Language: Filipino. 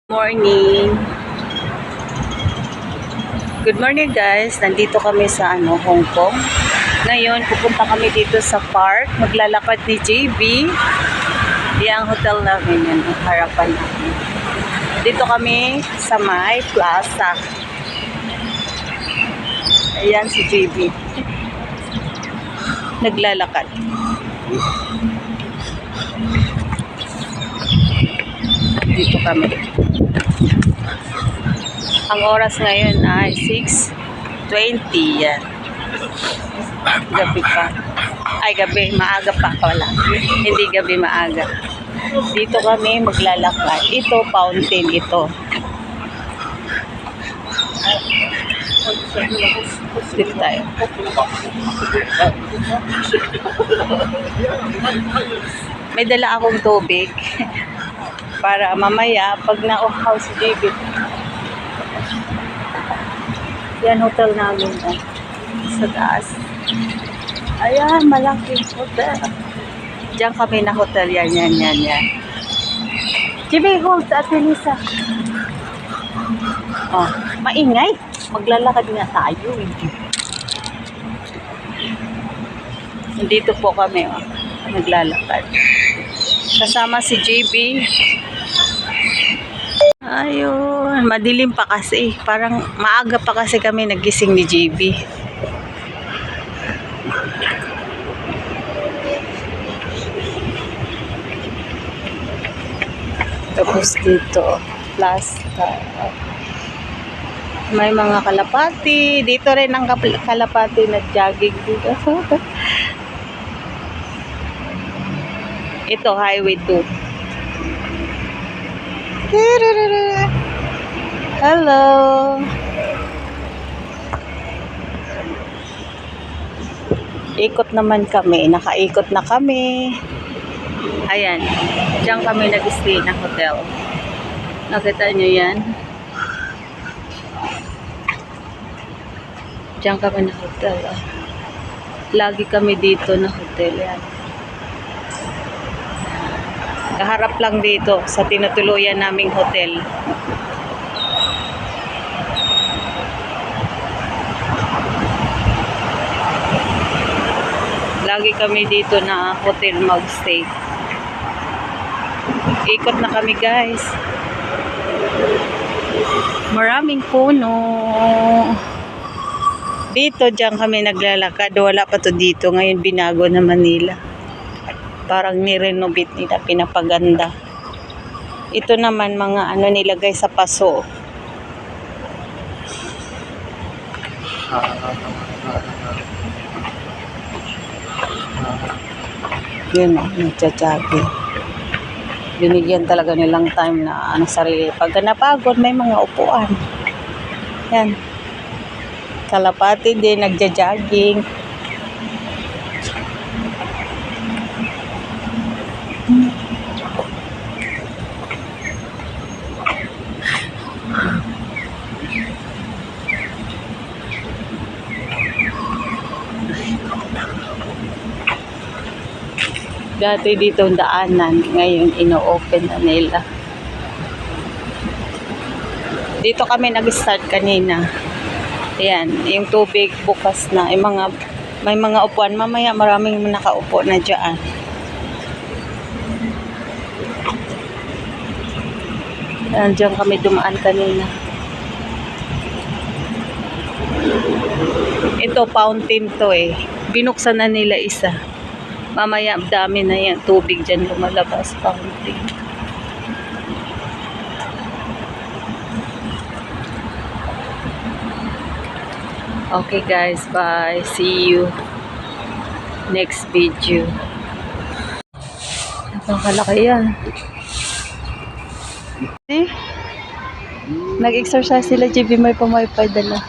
Morning. Good morning guys. Nandito kami sa Hong Kong. Ngayon pupunta kami dito sa park. Maglalakad ni JB. Yang hotel namin yan, ang harapan namin. Dito kami sa May Plaza. Ayan si JB. Naglalakad. Dito kami. Ang oras ngayon ay 6:20 yan. Gabi pa. Ay, gabi. Maaga pa pala. Hindi gabi, maaga. Dito kami maglalakad. Ito, fountain ito. Dito tayo. May dala akong tubig. Para mamaya, pag na-off-house si David. Yan, hotel namin. Sa taas. Ayan, malaking hotel. Diyan kami na hotel. Yan. David, hold sa Ate Lisa. Oh, maingay. Maglalakad nga tayo. Dito po kami. Naglalakad. Kasama si JB. Ayun, madilim pa kasi. Parang maaga pa kasi kami nagising ni JB. Tapos dito, plaza. May mga kalapati. Dito rin ang kalapati na jogging dito. Ito, highway 2. Hello. Ikot naman kami. Nakaikot na kami. Ayan. Diyan kami nag-stay ng hotel. Nakita nyo yan? Diyan kami ng hotel. Lagi kami dito na hotel. Yan. Kaharap lang dito sa tinutuluyan naming hotel. Lagi kami dito na hotel magstay. Ikot na kami guys. Maraming puno. Dito diyan kami naglalakad. Wala pa to dito. Ngayon binago na Manila. Parang nirenovate nila, pinapaganda. Ito naman mga nilagay sa paso. Yun nagtsatsabi. Binigyan talaga nilang time na sarili. Pagka napagod, may mga upuan. Yan. Kalapati din, nagja-jogging. Dati dito ang daanan, ngayon ino-open na nila. Dito kami nag-start kanina. Ayan, yung tubig bukas na. May mga upuan. Mamaya maraming nakaupo na dyan. Diyan kami dumaan kanina. Ito, fountain to eh. Binuksan na nila isa. Mamaya dami na yan. Tubig dyan lumalabas. Fountain. Okay guys, bye. See you next video. Napakalaki yan. See? Nag-exercise sila, JB, may pa-wifi dala.